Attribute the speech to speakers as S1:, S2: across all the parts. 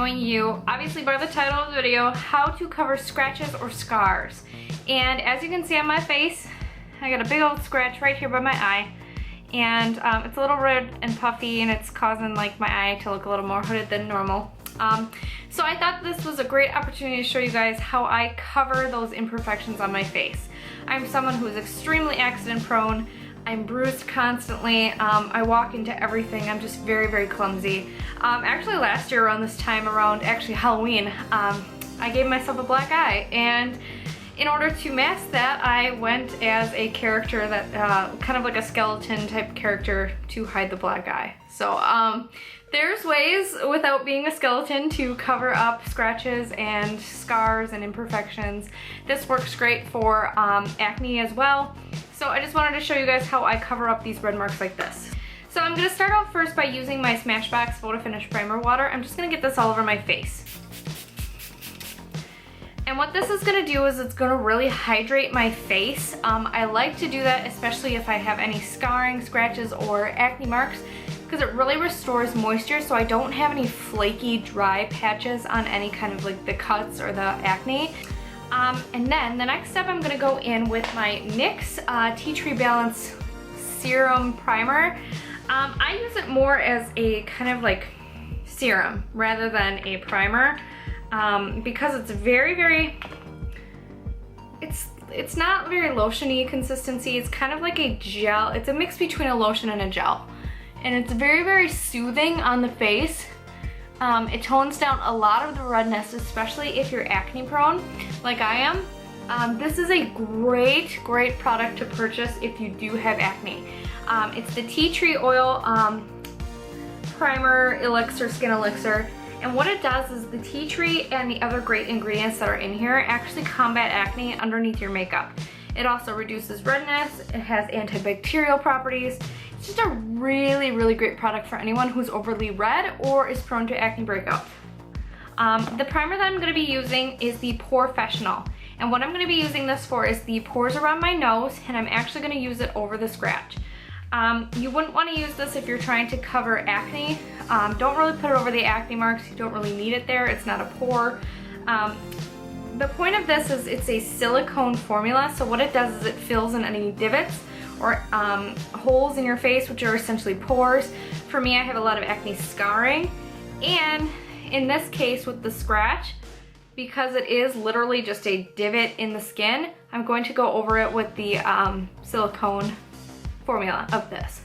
S1: showing you, obviously by the title of the video, how to cover scratches or scars. And as you can see on my face, I got a big old scratch right here by my eye. And it's a little red and puffy, and it's causing like my eye to look a little more hooded than normal. So I thought this was a great opportunity to show you guys how I cover those imperfections on my face. I'm someone who is extremely accident prone. I'm bruised constantly. I walk into everything. I'm just very, very clumsy. Actually last year around this time, around actually Halloween, I gave myself a black eye, and in order to mask that, I went as a character that, kind of like a skeleton type character to hide the black eye. So there's ways without being a skeleton to cover up scratches and scars and imperfections. This works great for acne as well. So I just wanted to show you guys how I cover up these red marks like this. So I'm gonna start out first by using my Smashbox Photo Finish Primer Water. I'm just gonna get this all over my face. And what this is gonna do is it's gonna really hydrate my face. I like to do that especially if I have any scarring, scratches, or acne marks, because it really restores moisture so I don't have any flaky, dry patches on any kind of like the cuts or the acne. And then the next step, I'm gonna go in with my NYX Tea Tree Balance Serum Primer. I use it more as a kind of like serum rather than a primer. Because it's very, it's not very lotion-y consistency. It's kind of like a gel. It's a mix between a lotion and a gel. And it's very soothing on the face. It tones down a lot of the redness, especially if you're acne prone, like I am. This is a great product to purchase if you do have acne. It's the tea tree oil primer elixir, skin elixir. And what it does is the tea tree and the other great ingredients that are in here actually combat acne underneath your makeup. It also reduces redness, it has antibacterial properties. It's just a really great product for anyone who's overly red or is prone to acne breakout. The primer that I'm gonna be using is the Porefessional. And what I'm gonna be using this for is the pores around my nose, and I'm actually gonna use it over the scratch. You wouldn't want to use this if you're trying to cover acne. Don't really put it over the acne marks. You don't really need it there. It's not a pore. The point of this is it's a silicone formula, so what it does is it fills in any divots or holes in your face, which are essentially pores. For me, I have a lot of acne scarring, and in this case with the scratch, because it is literally just a divot in the skin, I'm going to go over it with the silicone formula of this.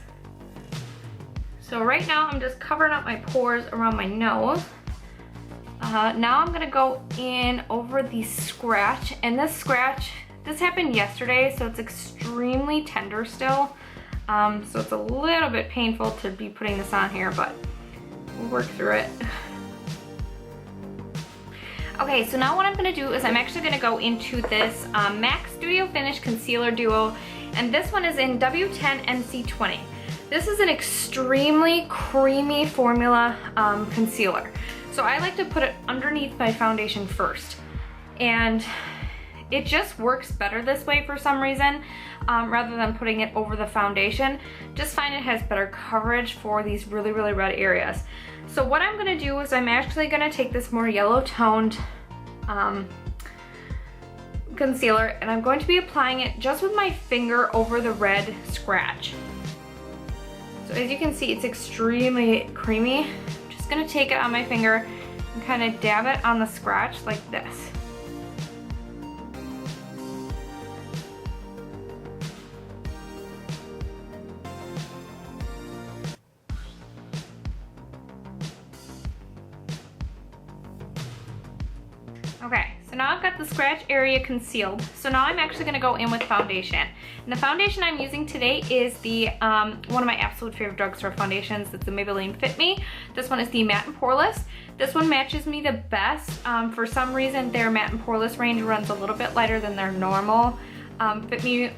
S1: So right now I'm just covering up my pores around my nose. Now I'm gonna go in over the scratch, and this happened yesterday, so it's extremely tender still. So it's a little bit painful to be putting this on here, but we'll work through it. Okay, so now what I'm gonna do is I'm actually gonna go into this MAC Studio Finish Concealer Duo, and this one is in W10 NC20. This is an extremely creamy formula concealer. So I like to put it underneath my foundation first. And it just works better this way for some reason, rather than putting it over the foundation. Just find it has better coverage for these really red areas. So what I'm gonna do is I'm actually gonna take this more yellow toned concealer, and I'm going to be applying it just with my finger over the red scratch. So as you can see, it's extremely creamy. I'm just gonna take it on my finger and kind of dab it on the scratch like this. Okay, so now I've got the scratch area concealed. So now I'm actually gonna go in with foundation. And the foundation I'm using today is the one of my absolute favorite drugstore foundations. It's the Maybelline Fit Me. This one is the Matte and Poreless. This one matches me the best. For some reason, their Matte and Poreless range runs a little bit lighter than their normal Fit Me,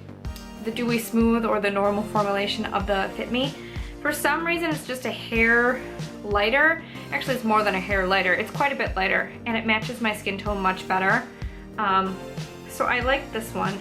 S1: the Dewy Smooth, or the normal formulation of the Fit Me. For some reason, it's just a hair lighter. Actually, it's more than a hair lighter. It's quite a bit lighter, and it matches my skin tone much better. So I like this one.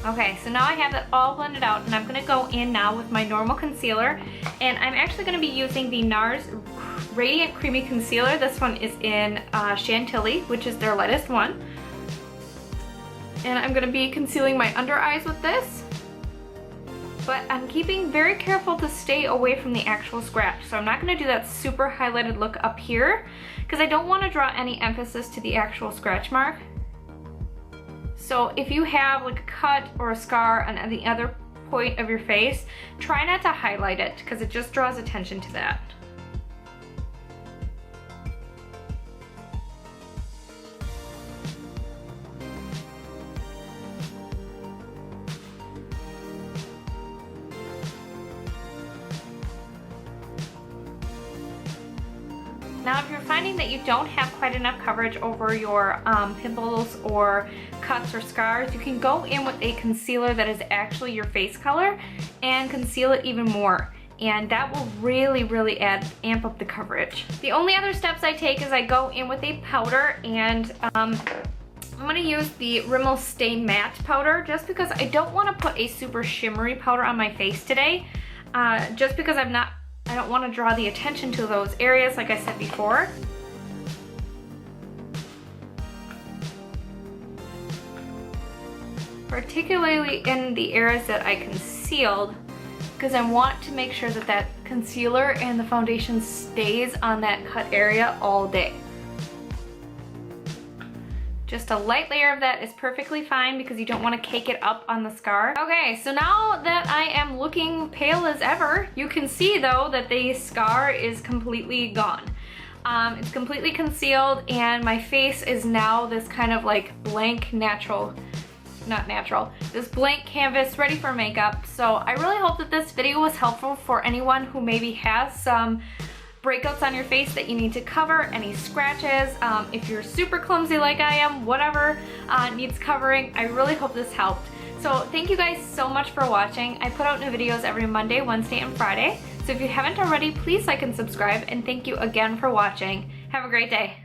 S1: Okay, so now I have it all blended out, and I'm gonna go in now with my normal concealer, and I'm actually gonna be using the NARS Radiant Creamy Concealer. This one is in Chantilly, which is their lightest one. And I'm gonna be concealing my under eyes with this, but I'm keeping very careful to stay away from the actual scratch. So I'm not gonna do that super highlighted look up here, because I don't wanna draw any emphasis to the actual scratch mark. So if you have like a cut or a scar on the other point of your face, try not to highlight it because it just draws attention to that. Now if you're finding that you don't have quite enough coverage over your pimples or cuts or scars, you can go in with a concealer that is actually your face color and conceal it even more. And that will really amp up the coverage. The only other steps I take is I go in with a powder, and I'm gonna use the Rimmel Stay Matte powder just because I don't wanna put a super shimmery powder on my face today. Just because I don't want to draw the attention to those areas like I said before. Particularly in the areas that I concealed, because I want to make sure that that concealer and the foundation stays on that cut area all day. Just a light layer of that is perfectly fine because you don't want to cake it up on the scar. Okay, so now that I am looking pale as ever, you can see though that the scar is completely gone. It's completely concealed, and my face is now this kind of like blank this blank canvas ready for makeup. So I really hope that this video was helpful for anyone who maybe has some breakouts on your face that you need to cover, any scratches, if you're super clumsy like I am, whatever needs covering. I really hope this helped. So thank you guys so much for watching. I put out new videos every Monday, Wednesday, and Friday. So if you haven't already, please like and subscribe, and thank you again for watching. Have a great day.